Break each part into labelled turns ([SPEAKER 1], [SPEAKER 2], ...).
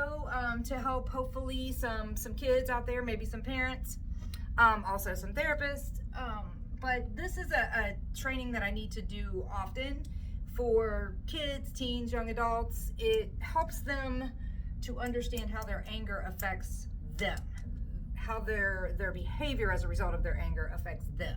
[SPEAKER 1] video to help hopefully some kids out there, maybe some parents, also some therapists. But this is a training that I need to do often for kids, teens, young adults. It helps them to understand how their anger affects them, how their behavior as a result of their anger affects them.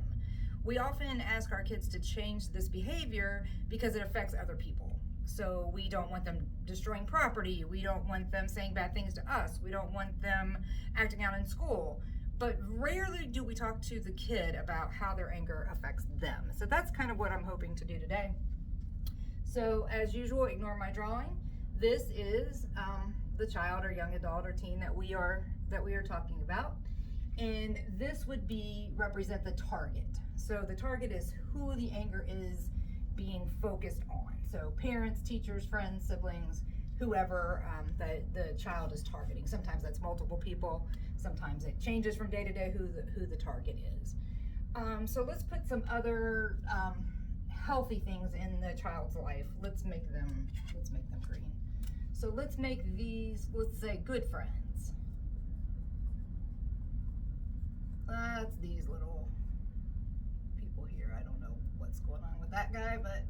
[SPEAKER 1] We often ask our kids to change this behavior because it affects other people. So we don't want them destroying property. We don't want them saying bad things to us. We don't want them acting out in school. But rarely do we talk to the kid about how their anger affects them. So that's kind of what I'm hoping to do today. So as usual, ignore my drawing. This is the child or young adult or teen that we are talking about. And this would represent the target. So the target is who the anger is being focused on. So parents, teachers, friends, siblings, whoever the child is targeting. Sometimes that's multiple people. Sometimes it changes from day to day who the target is. So let's put some other healthy things in the child's life. Let's make them green. So let's make these, let's say, good friends. That's these little people here. I don't know what's going on with that guy, but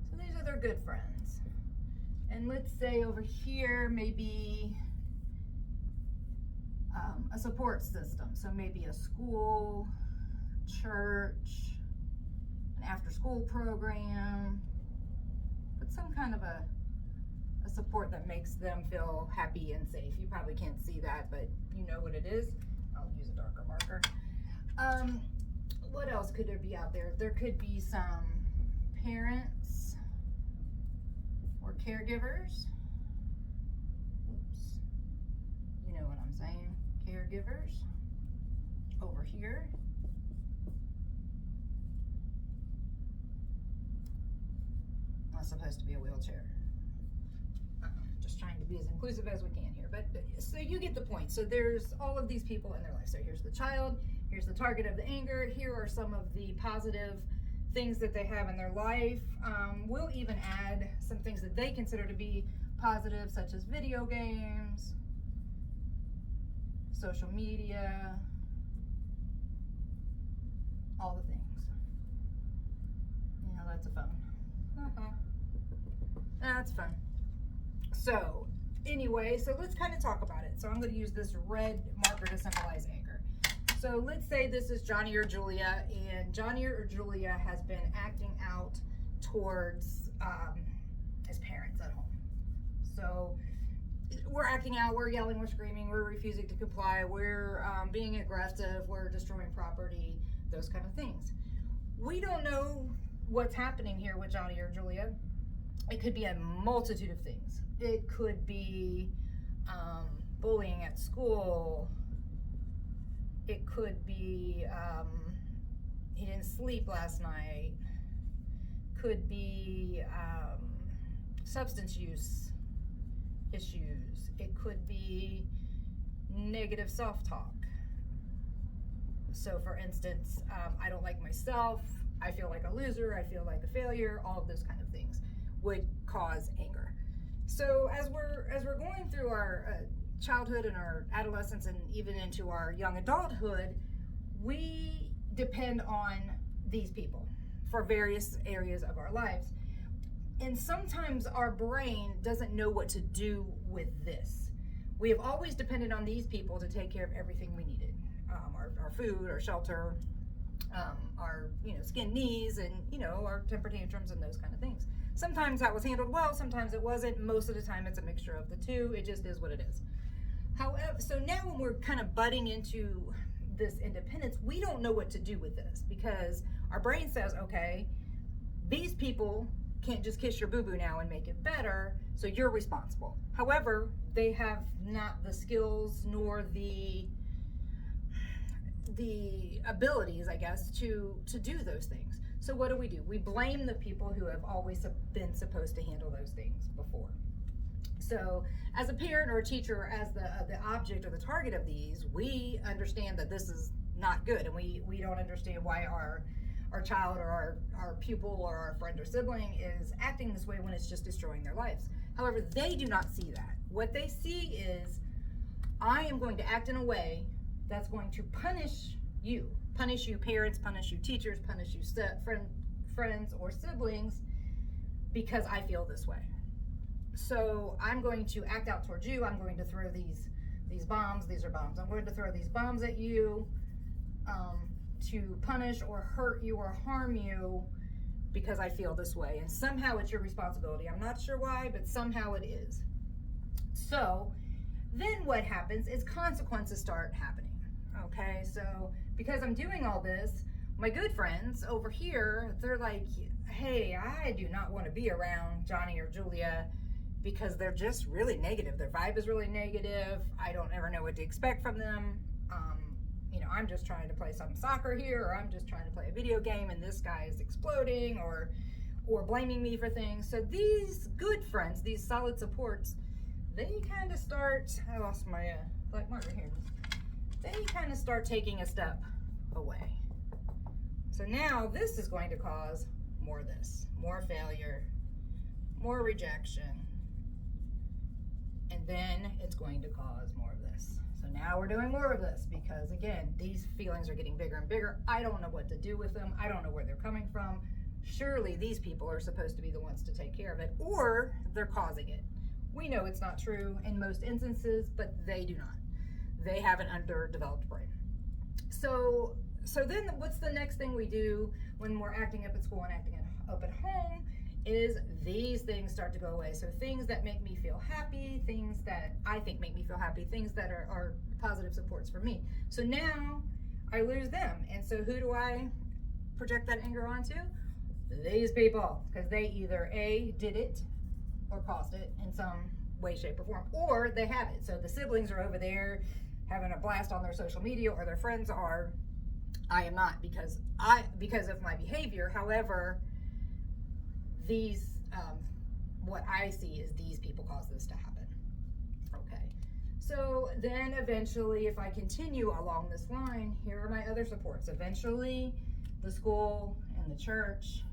[SPEAKER 1] so these are their good friends. And let's say over here, maybe a support system. So maybe a school, church, an after-school program, but some kind of a support that makes them feel happy and safe. You probably can't see that, but you know what it is. I'll use a darker marker. What else could there be out there? There could be some parents or caregivers. Oops. You know what I'm saying. Caregivers. Over here. That's supposed to be a wheelchair. Just trying to be as inclusive as we can here, but so you get the point. So there's all of these people in their life. So here's the child, here's the target of the anger, here are some of the positive things that they have in their life. We'll even add some things that they consider to be positive, such as video games, social media, all the things. You know, that's a phone. That's fun. So anyway, so let's kind of talk about it. So I'm going to use this red marker to symbolize anger. So let's say this is Johnny or Julia, and Johnny or Julia has been acting out towards his parents at home. So we're acting out, we're yelling, we're screaming, we're refusing to comply, we're being aggressive, we're destroying property, those kind of things. We don't know what's happening here with Johnny or Julia. It could be a multitude of things. It could be bullying at school. It could be he didn't sleep last night. Could be substance use issues. It could be negative self-talk. So for instance, I don't like myself. I feel like a loser. I feel like a failure. All of those kind of things would cause anger. So as we're going through our childhood and our adolescence and even into our young adulthood, we depend on these people for various areas of our lives. And sometimes our brain doesn't know what to do with this. We have always depended on these people to take care of everything we needed. Our food, our shelter, our skin knees, and our temper tantrums and those kind of things. Sometimes that was handled well, sometimes it wasn't. Most of the time it's a mixture of the two. It just is what it is. However, so now when we're kind of butting into this independence, we don't know what to do with this because our brain says, okay, these people can't just kiss your boo-boo now and make it better, so you're responsible. However, they have not the skills nor the abilities, I guess, to do those things. So what do? We blame the people who have always been supposed to handle those things before. So as a parent or a teacher, or as the object or the target of these, we understand that this is not good, and we don't understand why our child or our pupil or our friend or sibling is acting this way when it's just destroying their lives. However, they do not see that. what they see is I am going to act in a way that's going to punish you, parents, punish you teachers, punish you friends or siblings, because I feel this way. So I'm going to act out towards you. I'm going to throw these bombs. These are bombs. I'm going to throw these bombs at you to punish or hurt you or harm you because I feel this way. And somehow it's your responsibility. I'm not sure why, but somehow it is. So then what happens is consequences start happening. Okay, so because I'm doing all this, my good friends over here, they're like, hey, I do not want to be around Johnny or Julia because they're just really negative. Their vibe is really negative. I don't ever know what to expect from them. I'm just trying to play some soccer here, or I'm just trying to play a video game and this guy is exploding or blaming me for things. So these good friends, these solid supports, they kind of start, I lost my black marker here. They kind of start taking a step away. So now this is going to cause more of this, more failure, more rejection, and then it's going to cause more of this. So now we're doing more of this because, again, these feelings are getting bigger and bigger. I don't know what to do with them. I don't know where they're coming from. Surely these people are supposed to be the ones to take care of it, or they're causing it. We know it's not true in most instances, but they do not. They have an underdeveloped brain. So then what's the next thing we do when we're acting up at school and acting up at home is these things start to go away. So things that make me feel happy, things that I think make me feel happy, things that are positive supports for me. So now I lose them. And so who do I project that anger onto? These people, because they either A, did it or caused it in some way, shape, or form, or they have it. So the siblings are over there having a blast on their social media, or their friends are. I am not, because of my behavior. However, these what I see is these people cause this to happen. Okay, so then eventually, if I continue along this line, here are my other supports. Eventually, the school and the church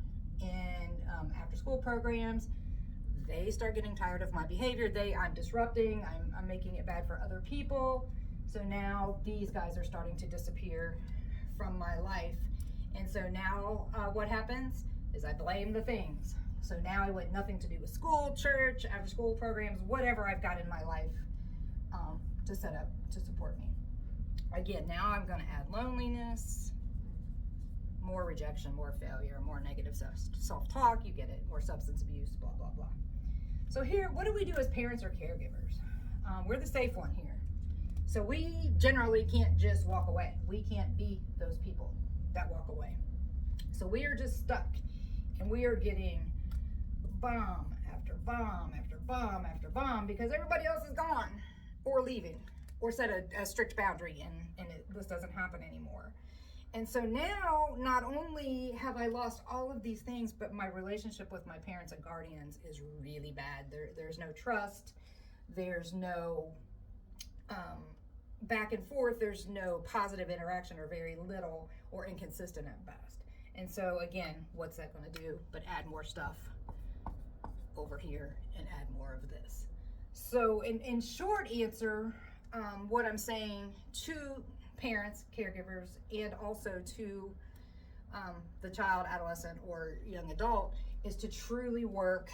[SPEAKER 1] and after school programs, they start getting tired of my behavior. I'm disrupting, I'm making it bad for other people. So now these guys are starting to disappear from my life. And so now what happens is I blame the things. So now I want nothing to do with school, church, after school programs, whatever I've got in my life to set up to support me. Again, now I'm going to add loneliness, more rejection, more failure, more negative self-talk, you get it, more substance abuse, blah, blah, blah. So here, what do we do as parents or caregivers? We're the safe one here. So we generally can't just walk away. We can't be those people that walk away. So we are just stuck, and we are getting bomb after bomb after bomb after bomb because everybody else is gone or leaving or set a strict boundary, and this doesn't happen anymore. And so now, not only have I lost all of these things, but my relationship with my parents and guardians is really bad. There's no trust. There's no back and forth. There's no positive interaction, or very little, or inconsistent at best. And so again, what's that going to do but add more stuff over here and add more of this? So in short answer, what I'm saying to parents, caregivers, and also to the child, adolescent, or young adult is to truly work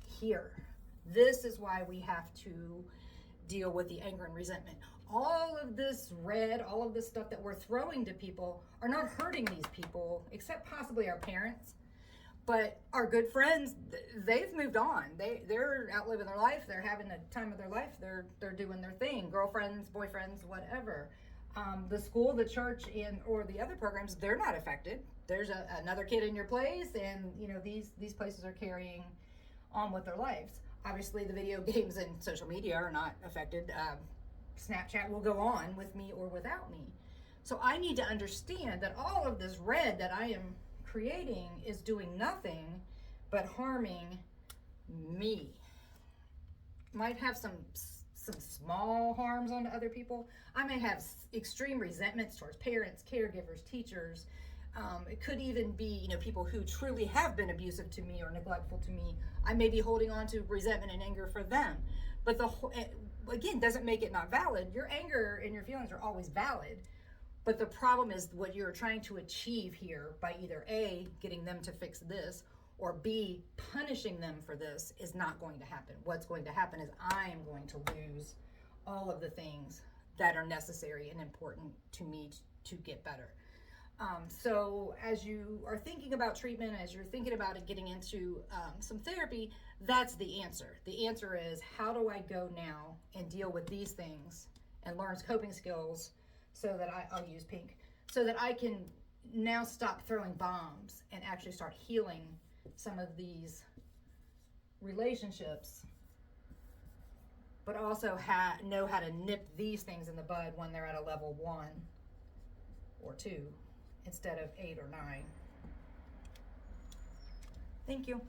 [SPEAKER 1] here. This is why we have to deal with the anger and resentment. All of this red, all of this stuff that we're throwing to people are not hurting these people, except possibly our parents. But our good friends, they've moved on. They're out living their life. They're having the time of their life. They're doing their thing. Girlfriends, boyfriends, whatever. The school, the church, or the other programs, they're not affected. There's another kid in your place, and these places are carrying on with their lives. Obviously, the video games and social media are not affected. Snapchat will go on with me or without me. So I need to understand that all of this red that I am creating is doing nothing but harming me. Might have some small harms on other people. I may have extreme resentments towards parents, caregivers, teachers. It could even be, people who truly have been abusive to me or neglectful to me. I may be holding on to resentment and anger for them. But the whole, again, doesn't make it not valid. Your anger and your feelings are always valid. But the problem is what you're trying to achieve here by either A, getting them to fix this, or B, punishing them for this is not going to happen. What's going to happen is I am going to lose all of the things that are necessary and important to me to get better. So as you are thinking about treatment, as you're thinking about it, getting into some therapy, that's the answer. The answer is, how do I go now and deal with these things and learn coping skills so that I'll use pink, so that I can now stop throwing bombs and actually start healing some of these relationships, but also know how to nip these things in the bud when they're at a level 1 or 2 instead of 8 or 9. Thank you.